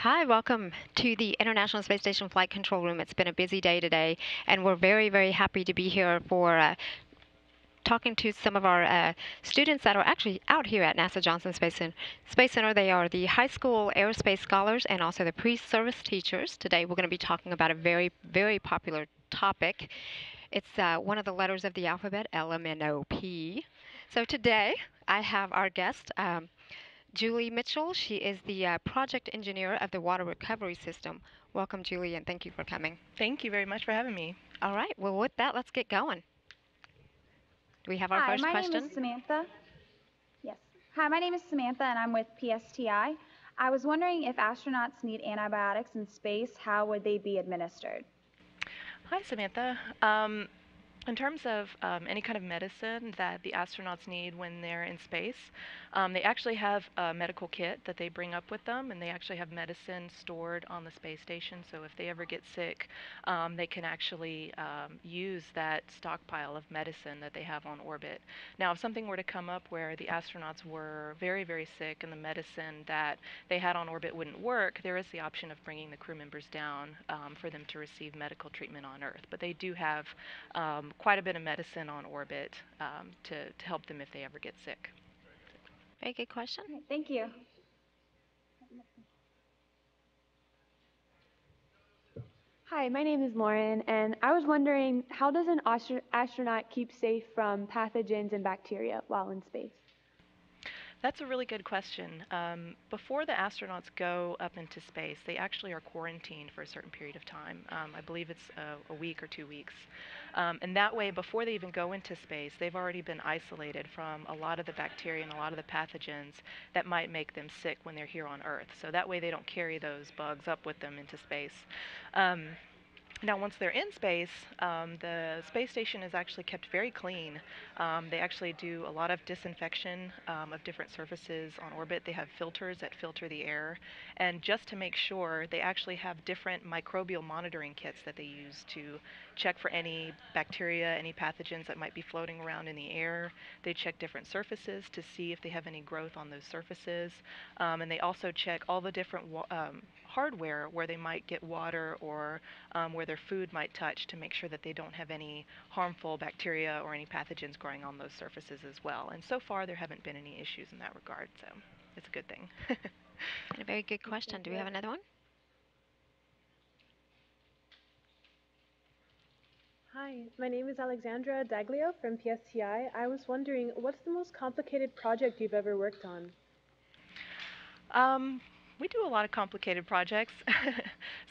Hi, welcome to the International Space Station Flight Control Room. It's been a busy day today, and we're very, very happy to be here for talking to some of our students that are actually out here at NASA Johnson Space Center. They are the high school aerospace scholars and also the pre-service teachers. Today, we're going to be talking about a very, very popular topic. It's one of the letters of the alphabet, LMNOP. So today, I have our guest. Julie Mitchell. She is the project engineer of the water recovery system. Welcome, Julie, and thank you for coming. Thank you very much for having me. All right, well, with that, let's get going. Do we have our Hi, first my name is question? Samantha. Yes. Hi, my name is Samantha, and I'm with PSTI. I was wondering if astronauts need antibiotics in space, how would they be administered? Hi, Samantha. In terms of any kind of medicine that the astronauts need when they're in space, they actually have a medical kit that they bring up with them, and they actually have medicine stored on the space station. So if they ever get sick, they can actually use that stockpile of medicine that they have on orbit. Now, if something were to come up where the astronauts were very, very sick and the medicine that they had on orbit wouldn't work, there is the option of bringing the crew members down for them to receive medical treatment on Earth. But they do have quite a bit of medicine on orbit to help them if they ever get sick. Very good question. All right, thank you. Hi, my name is Lauren, and I was wondering, how does an astronaut keep safe from pathogens and bacteria while in space? That's a really good question. Before the astronauts go up into space, they actually are quarantined for a certain period of time. I believe it's a week or 2 weeks. And that way, before they even go into space, they've already been isolated from a lot of the bacteria and a lot of the pathogens that might make them sick when they're here on Earth. So that way they don't carry those bugs up with them into space. Um, Now, once they're in space, the space station is actually kept very clean. They actually do a lot of disinfection of different surfaces on orbit. They have filters that filter the air. And just to make sure, they actually have different microbial monitoring kits that they use to check for any bacteria, any pathogens that might be floating around in the air. They check different surfaces to see if they have any growth on those surfaces. And they also check all the different hardware where they might get water or where their food might touch to make sure that they don't have any harmful bacteria or any pathogens growing on those surfaces as well. And so far, there haven't been any issues in that regard, so it's a good thing. And a very good question. Do we have another one? Hi, my name is Alexandra Daglio from PSTI. I was wondering, what's the most complicated project you've ever worked on? We do a lot of complicated projects.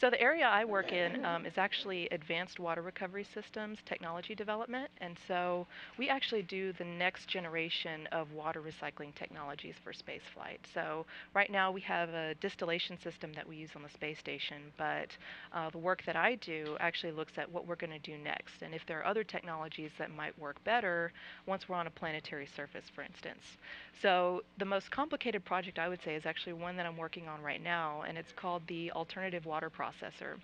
So the area I work in is actually advanced water recovery systems technology development, and so we actually do the next generation of water recycling technologies for spaceflight. So right now we have a distillation system that we use on the space station, but the work that I do actually looks at what we're going to do next, and if there are other technologies that might work better once we're on a planetary surface, for instance. So the most complicated project I would say is actually one that I'm working on right now, and it's called the alternative water processor.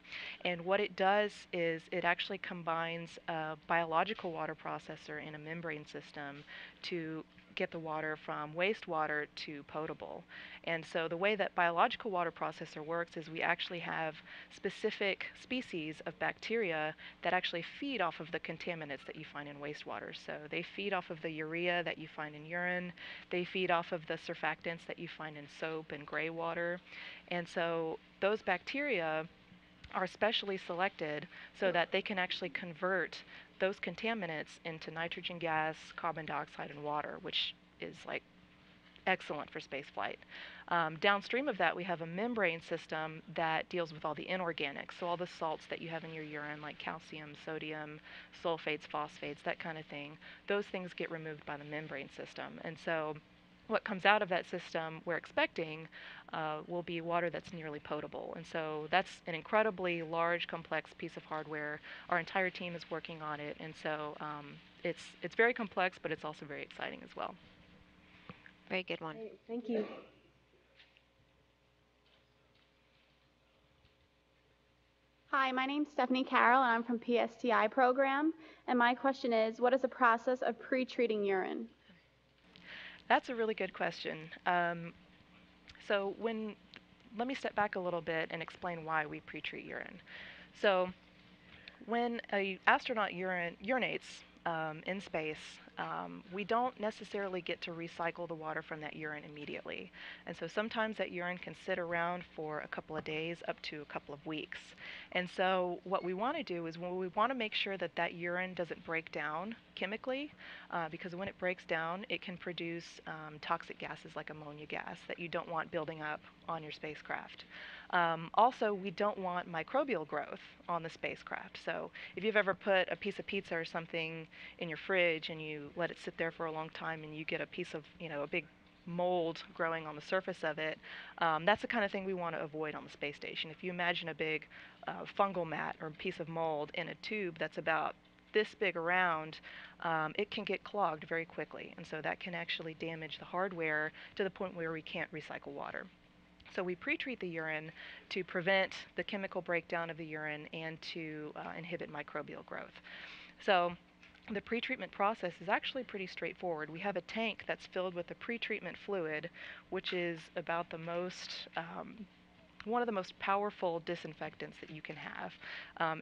And what it does is it actually combines a biological water processor and a membrane system to get the water from wastewater to potable. And so the way that biological water processor works is we actually have specific species of bacteria that actually feed off of the contaminants that you find in wastewater. So they feed off of the urea that you find in urine, they feed off of the surfactants that you find in soap and gray water. And so those bacteria are specially selected so that they can actually convert those contaminants into nitrogen gas, carbon dioxide, and water, which is like excellent for spaceflight. Downstream of that, we have a membrane system that deals with all the inorganics, so all the salts that you have in your urine, like calcium, sodium, sulfates, phosphates, that kind of thing. Those things get removed by the membrane system. And so what comes out of that system we're expecting will be water that's nearly potable. And so that's an incredibly large, complex piece of hardware. Our entire team is working on it, and so it's very complex, but it's also very exciting as well. Very good one. Great, thank you. Hi, my name's Stephanie Carroll, and I'm from PSTI program. And my question is, what is the process of pre-treating urine? That's a really good question. So when let me step back a little bit and explain why we pre-treat urine. So when a astronaut urinates in space, we don't necessarily get to recycle the water from that urine immediately. And so sometimes that urine can sit around for a couple of days up to a couple of weeks. And so what we want to do is we want to make sure that that urine doesn't break down chemically, because when it breaks down, it can produce toxic gases like ammonia gas that you don't want building up on your spacecraft. Also, we don't want microbial growth on the spacecraft. So if you've ever put a piece of pizza or something in your fridge and you let it sit there for a long time and you get a piece of, a big mold growing on the surface of it, that's the kind of thing we want to avoid on the space station. If you imagine a big fungal mat or a piece of mold in a tube that's about this big around, it can get clogged very quickly. And so that can actually damage the hardware to the point where we can't recycle water. So we pre-treat the urine to prevent the chemical breakdown of the urine and to inhibit microbial growth. So the pre-treatment process is actually pretty straightforward. We have a tank that's filled with a pre-treatment fluid, which is about the most one of the most powerful disinfectants that you can have.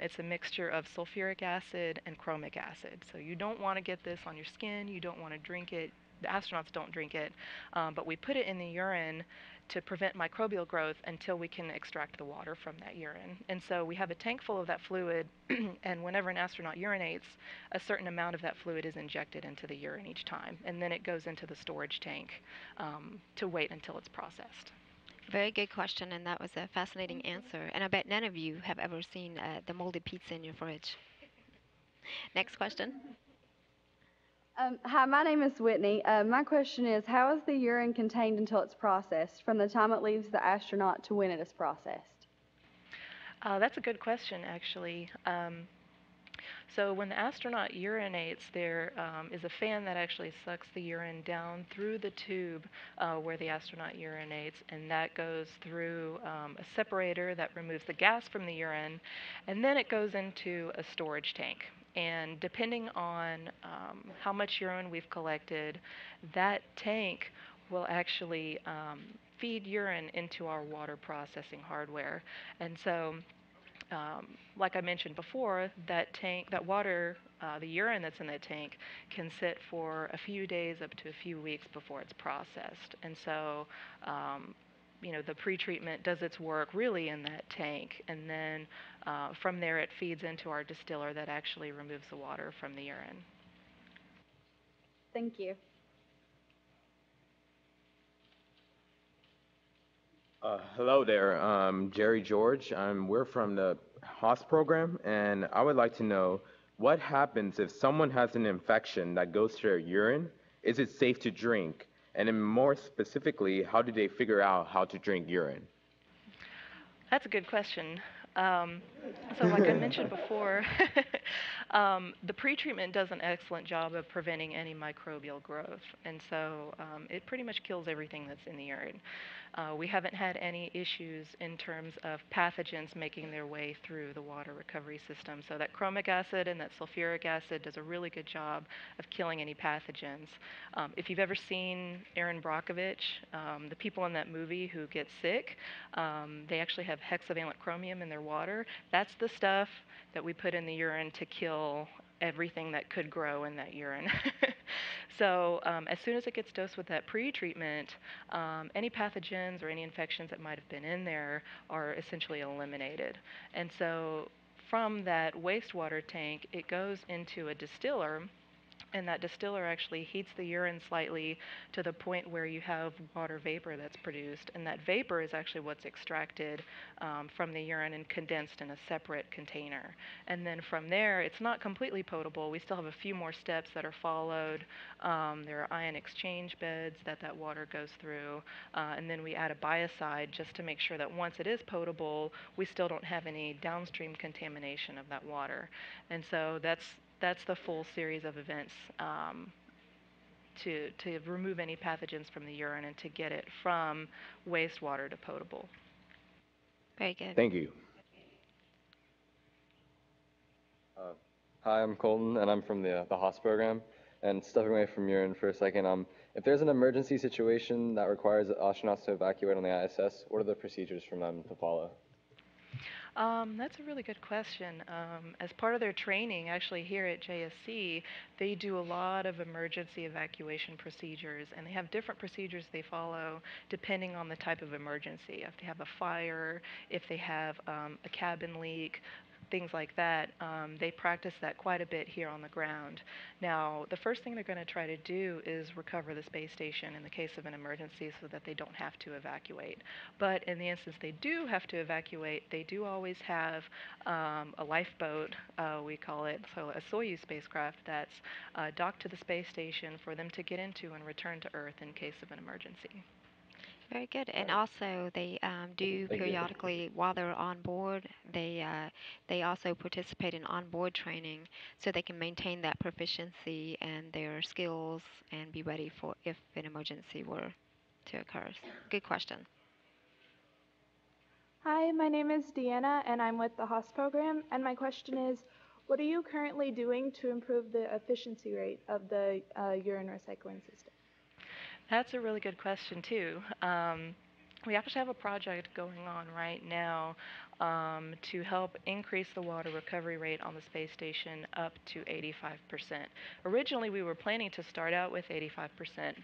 It's a mixture of sulfuric acid and chromic acid. So you don't want to get this on your skin. You don't want to drink it. The astronauts don't drink it, but we put it in the urine to prevent microbial growth until we can extract the water from that urine. And so we have a tank full of that fluid, and whenever an astronaut urinates, a certain amount of that fluid is injected into the urine each time, and then it goes into the storage tank to wait until it's processed. Very good question, and that was a fascinating answer. And I bet none of you have ever seen the moldy pizza in your fridge. Next question. Hi, my name is Whitney. My question is, how is the urine contained until it's processed, from the time it leaves the astronaut to when it is processed? That's a good question, actually. So when the astronaut urinates, there is a fan that actually sucks the urine down through the tube where the astronaut urinates, and that goes through a separator that removes the gas from the urine, and then it goes into a storage tank. And depending on how much urine we've collected, that tank will actually feed urine into our water processing hardware. And so like I mentioned before, that tank, that water, the urine that's in that tank can sit for a few days up to a few weeks before it's processed. And so, the pretreatment does its work really in that tank, and then from there it feeds into our distiller that actually removes the water from the urine. Thank you. Hello there, Jerry George. We're from the HOS program, and I would like to know what happens if someone has an infection that goes to their urine. Is it safe to drink? And then more specifically, how do they figure out how to drink urine? That's a good question. So like I mentioned before, the pretreatment does an excellent job of preventing any microbial growth, and so it pretty much kills everything that's in the urine. We haven't had any issues in terms of pathogens making their way through the water recovery system. So that chromic acid and that sulfuric acid does a really good job of killing any pathogens. If you've ever seen Erin Brockovich, the people in that movie who get sick, they actually have hexavalent chromium in their water. That's the stuff that we put in the urine to kill everything that could grow in that urine. So as soon as it gets dosed with that pre-treatment, any pathogens or any infections that might have been in there are essentially eliminated. And so from that wastewater tank, it goes into a distiller, and that distiller actually heats the urine slightly to the point where you have water vapor that's produced, and that vapor is actually what's extracted from the urine and condensed in a separate container. And then from there, it's not completely potable. We still have a few more steps that are followed. There are ion exchange beds that water goes through, and then we add a biocide just to make sure that once it is potable, we still don't have any downstream contamination of that water. And so that's the full series of events to remove any pathogens from the urine and to get it from wastewater to potable. Very good. Thank you. Hi, I'm Colton, and I'm from the HOS program. And stepping away from urine for a second, If there's an emergency situation that requires astronauts to evacuate on the ISS, what are the procedures for them to follow? That's a really good question. As part of their training, actually here at JSC, they do a lot of emergency evacuation procedures, and they have different procedures they follow depending on the type of emergency. If they have a fire, if they have a cabin leak, things like that, they practice that quite a bit here on the ground. Now, the first thing they're going to try to do is recover the space station in the case of an emergency so that they don't have to evacuate. But in the instance they do have to evacuate, they do always have a lifeboat, we call it, so a Soyuz spacecraft that's docked to the space station for them to get into and return to Earth in case of an emergency. Very good. And also, they do Thank you. periodically, while they're on board, they also participate in onboard training so they can maintain that proficiency and their skills and be ready for if an emergency were to occur. Good question. Hi, my name is Deanna, and I'm with the HOS program. And my question is, what are you currently doing to improve the efficiency rate of the urine recycling system? That's a really good question, too. We actually have a project going on right now to help increase the water recovery rate on the space station up to 85%. Originally, we were planning to start out with 85%,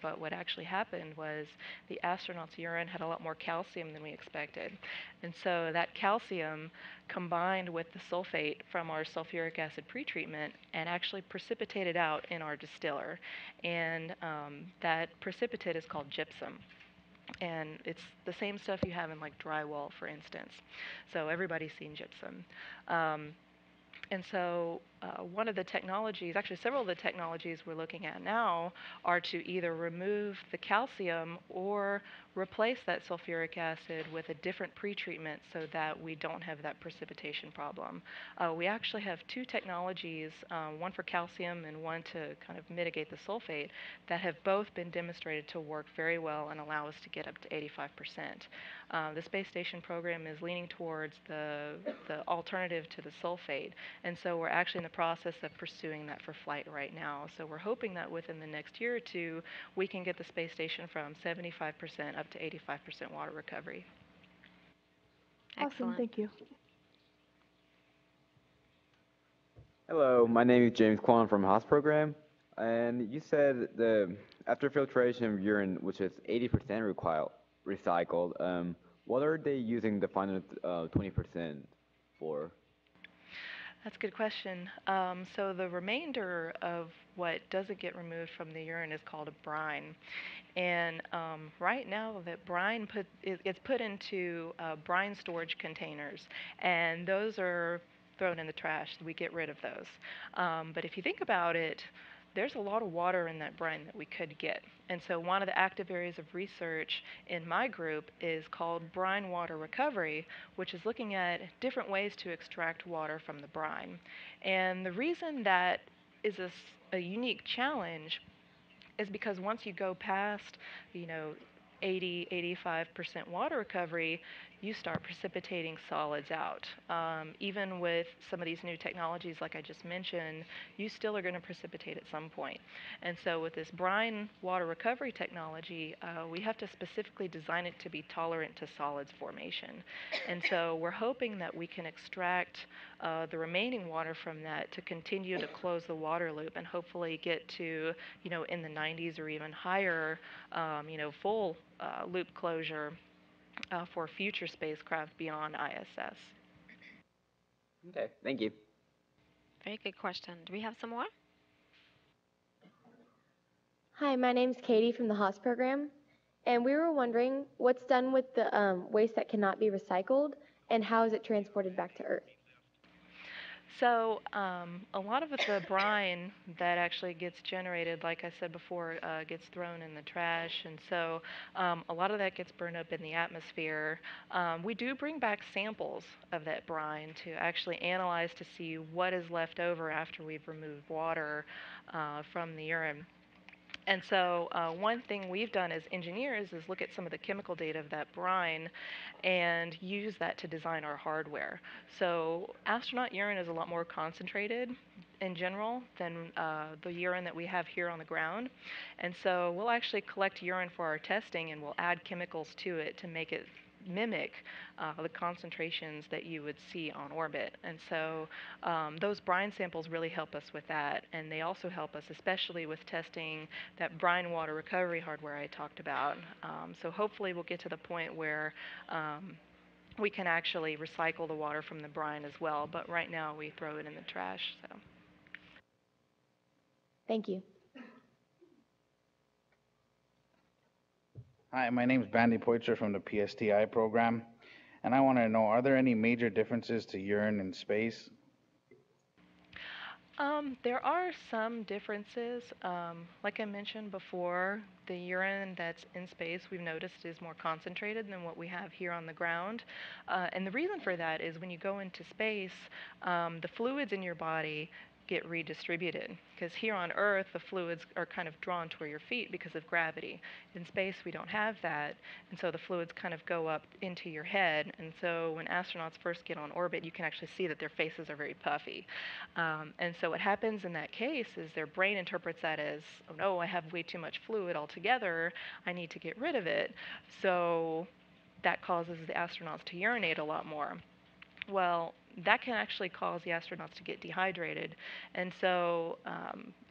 but what actually happened was the astronauts' urine had a lot more calcium than we expected. And so that calcium combined with the sulfate from our sulfuric acid pretreatment and actually precipitated out in our distiller. And that precipitate is called gypsum, and it's the same stuff you have in like drywall, for instance. So everybody's seen gypsum. And so one of the technologies, actually several of the technologies we're looking at now are to either remove the calcium or replace that sulfuric acid with a different pretreatment so that we don't have that precipitation problem. We actually have two technologies, one for calcium and one to kind of mitigate the sulfate, that have both been demonstrated to work very well and allow us to get up to 85%. The space station program is leaning towards the alternative to the sulfate, and so we're actually in the process of pursuing that for flight right now. So we're hoping that within the next year or two, we can get the space station from 75% up to 85% water recovery. Awesome, thank you. Hello, my name is James Kwan from HOS program, and you said the after filtration of urine, which is 80% recycled, what are they using the final 20% for? That's a good question. So the remainder of what doesn't get removed from the urine is called a brine. And right now, that brine gets put into brine storage containers, and those are thrown in the trash. We get rid of those. But if you think about it, there's a lot of water in that brine that we could get. And so one of the active areas of research in my group is called brine water recovery, which is looking at different ways to extract water from the brine. And the reason that is a unique challenge is because once you go past, you know, 80, 85% water recovery, you start precipitating solids out. Even with some of these new technologies, like I just mentioned, you still are going to precipitate at some point. And so with this brine water recovery technology, we have to specifically design it to be tolerant to solids formation. And so we're hoping that we can extract the remaining water from that to continue to close the water loop and hopefully get to, you know, in the 90s or even higher, you know, full loop closure for future spacecraft beyond ISS. Okay, thank you. Very good question. Do we have some more? Hi, my name's Katie from the HOS program, and we were wondering what's done with the waste that cannot be recycled, and how is it transported back to Earth? So a lot of the brine that actually gets generated, like I said before, gets thrown in the trash, and so a lot of that gets burned up in the atmosphere. We do bring back samples of that brine to actually analyze to see what is left over after we've removed water from the urine. And so one thing we've done as engineers is look at some of the chemical data of that brine and use that to design our hardware. So astronaut urine is a lot more concentrated in general than the urine that we have here on the ground. And so we'll actually collect urine for our testing and we'll add chemicals to it to make it mimic the concentrations that you would see on orbit. And so those brine samples really help us with that. And they also help us, especially with testing that brine water recovery hardware I talked about. So hopefully we'll get to the point where we can actually recycle the water from the brine as well. But right now we throw it in the trash. So. Thank you. Hi, my name is Bandy Poitzer from the PSTI program, and I want to know, are there any major differences to urine in space? There are some differences. Like I mentioned before, the urine that's in space we've noticed is more concentrated than what we have here on the ground. And the reason for that is when you go into space, the fluids in your body get redistributed. Because here on Earth, the fluids are kind of drawn toward your feet because of gravity. In space, we don't have that, and so the fluids kind of go up into your head. And so when astronauts first get on orbit, you can actually see that their faces are very puffy. And so what happens in that case is their brain interprets that as, oh no, I have way too much fluid altogether, I need to get rid of it. So that causes the astronauts to urinate a lot more. Well, that can actually cause the astronauts to get dehydrated. And so,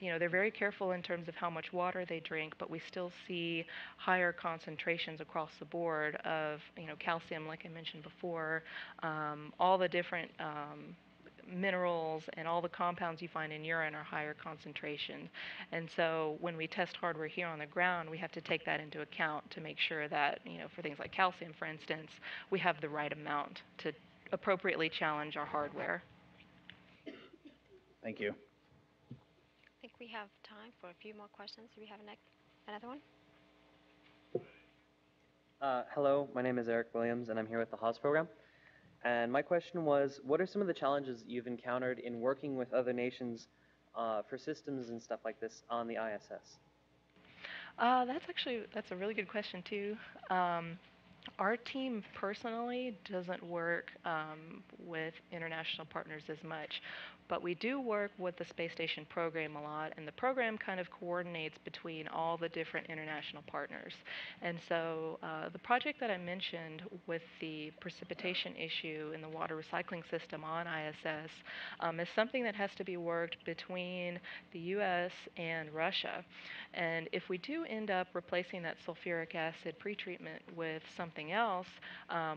they're very careful in terms of how much water they drink, but we still see higher concentrations across the board of, calcium, like I mentioned before, all the different minerals and all the compounds you find in urine are higher concentration. And so when we test hardware here on the ground, we have to take that into account to make sure that, for things like calcium, for instance, we have the right amount to appropriately challenge our hardware. Thank you. I think we have time for a few more questions. Do we have another one? Hello, my name is Eric Williams, and I'm here with the Haas program. And my question was, what are some of the challenges you've encountered in working with other nations for systems and stuff like this on the ISS? That's a really good question too. Our team personally doesn't work with international partners as much, but we do work with the space station program a lot, and the program kind of coordinates between all the different international partners. And so the project that I mentioned with the precipitation issue in the water recycling system on ISS is something that has to be worked between the US and Russia. And if we do end up replacing that sulfuric acid pretreatment with something else,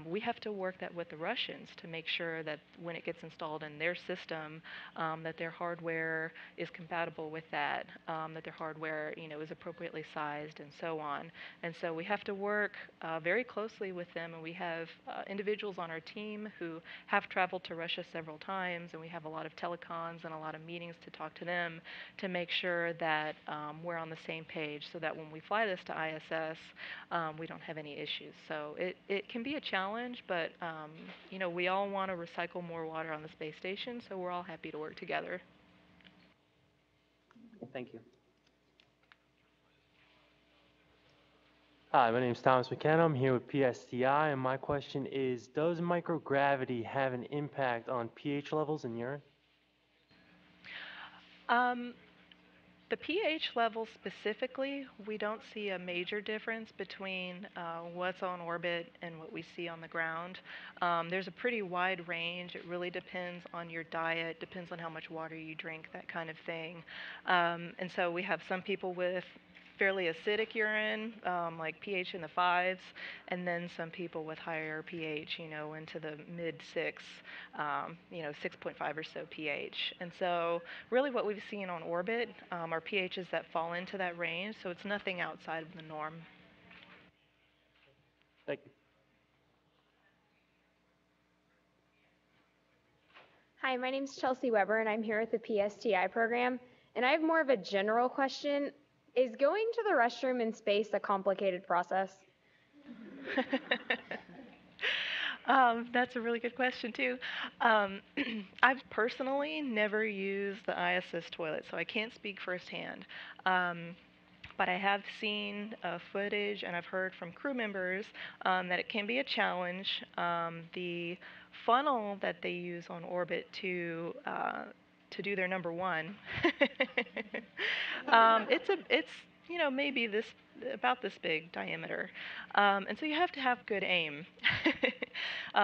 we have to work that with the Russians to make sure that when it gets installed in their system, that their hardware is compatible with that, that their hardware, is appropriately sized and so on. And so we have to work very closely with them, and we have individuals on our team who have traveled to Russia several times, and we have a lot of telecons and a lot of meetings to talk to them to make sure that we're on the same page so that when we fly this to ISS, we don't have any issues. So it can be a challenge, but we all want to recycle more water on the space station, so we're all happy to work together. Thank you. Hi, my name is Thomas McKenna. I'm here with PSTI, and my question is, does microgravity have an impact on pH levels in urine? The pH level specifically, we don't see a major difference between what's on orbit and what we see on the ground. There's a pretty wide range. It really depends on your diet, depends on how much water you drink, that kind of thing. And so we have some people with fairly acidic urine, like pH in the 5s, and then some people with higher pH, into the mid-6, 6.5 or so pH. And so really what we've seen on orbit are pHs that fall into that range, so it's nothing outside of the norm. Thank you. Hi, my name is Chelsea Weber, and I'm here with the PSTI program. And I have more of a general question. Is going to the restroom in space a complicated process? That's a really good question, too. I've personally never used the ISS toilet, so I can't speak firsthand. But but I have seen footage and I've heard from crew members that it can be a challenge. The funnel that they use on orbit to do their number one, it's maybe this about this big diameter, and so you have to have good aim.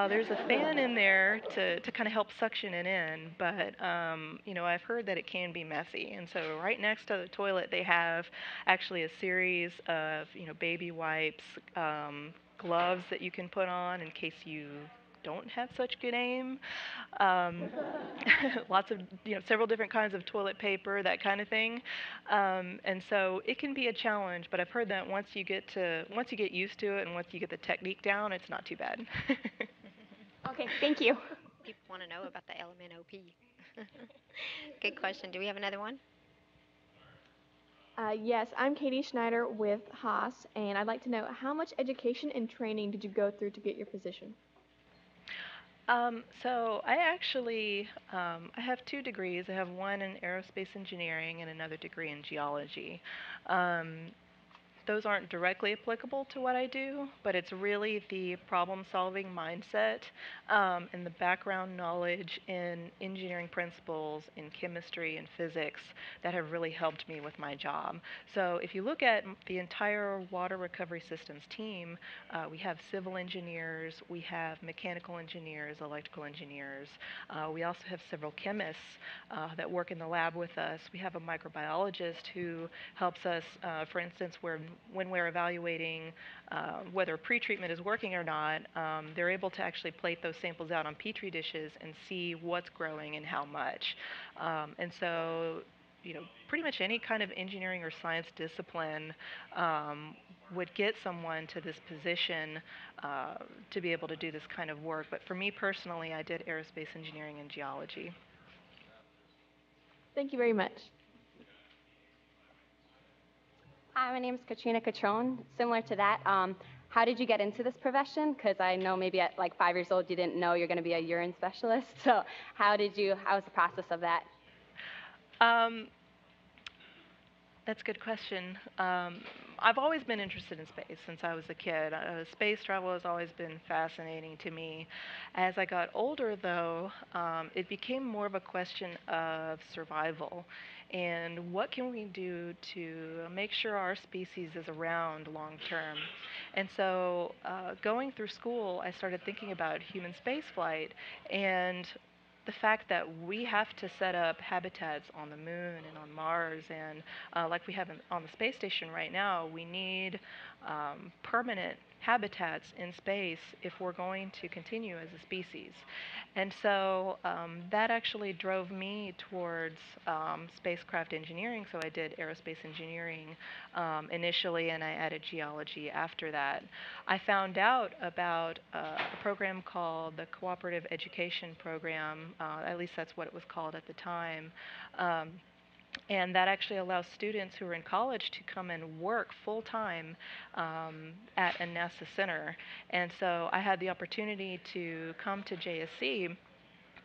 There's a fan in there to kind of help suction it in, but I've heard that it can be messy. And so right next to the toilet, they have actually a series of baby wipes, gloves that you can put on in case you don't have such good aim. Um, lots of several different kinds of toilet paper, that kind of thing. And so it can be a challenge, but I've heard that once you get used to it and once you get the technique down, it's not too bad. Okay, thank you. People want to know about the LMNOP. Good question. Do we have another one? Yes, I'm Katie Schneider with Haas, and I'd like to know how much education and training did you go through to get your position? So I actually I have 2 degrees. I have one in aerospace engineering and another degree in geology. Um, those aren't directly applicable to what I do, but it's really the problem-solving mindset and the background knowledge in engineering principles, in chemistry and physics that have really helped me with my job. So if you look at the entire water recovery systems team, we have civil engineers, we have mechanical engineers, electrical engineers. We also have several chemists that work in the lab with us. We have a microbiologist who helps us, for instance, when we're evaluating whether pretreatment is working or not, they're able to actually plate those samples out on petri dishes and see what's growing and how much. And so, pretty much any kind of engineering or science discipline would get someone to this position to be able to do this kind of work. But for me personally, I did aerospace engineering and geology. Thank you very much. Hi, my name is Katrina Catrone. Similar to that, how did you get into this profession? Because I know maybe at like 5 years old you didn't know you're going to be a urine specialist. So how was the process of that? That's a good question. I've always been interested in space since I was a kid. Space travel has always been fascinating to me. As I got older, though, it became more of a question of survival and what can we do to make sure our species is around long term. And so, going through school, I started thinking about human spaceflight and the fact that we have to set up habitats on the moon and on Mars, and like we have on the space station right now, we need permanent habitats in space if we're going to continue as a species. And so that actually drove me towards spacecraft engineering. So I did aerospace engineering initially, and I added geology after that. I found out about a program called the Cooperative Education Program, at least that's what it was called at the time. And that actually allows students who are in college to come and work full time at a NASA center. And so I had the opportunity to come to JSC,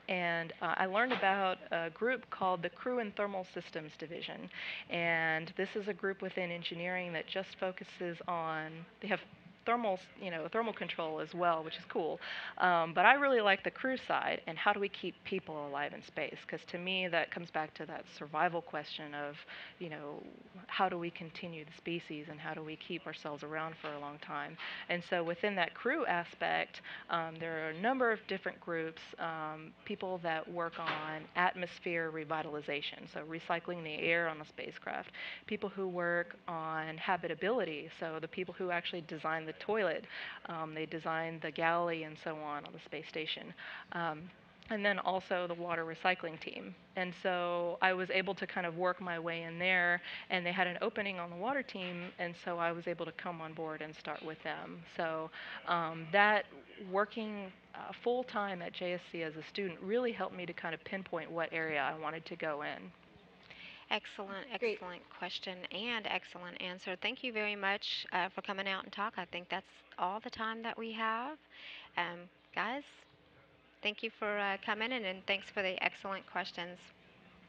and I learned about a group called the Crew and Thermal Systems Division. And this is a group within engineering that just focuses on, they have thermal control as well, which is cool. But I really like the crew side and how do we keep people alive in space? Because to me, that comes back to that survival question of, how do we continue the species and how do we keep ourselves around for a long time? And so within that crew aspect, there are a number of different groups, people that work on atmosphere revitalization, so recycling the air on a spacecraft, people who work on habitability, so the people who actually design the toilet, they design the galley and so on the space station. And then also the water recycling team. And so I was able to kind of work my way in there, and they had an opening on the water team, and so I was able to come on board and start with them. So that working full-time at JSC as a student really helped me to kind of pinpoint what area I wanted to go in. Excellent, excellent question and excellent answer. Thank you very much for coming out and talk. I think that's all the time that we have. Guys, thank you for coming in, and thanks for the excellent questions.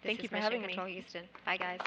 This Thank you is for Mission having me. Control Houston. Bye, guys.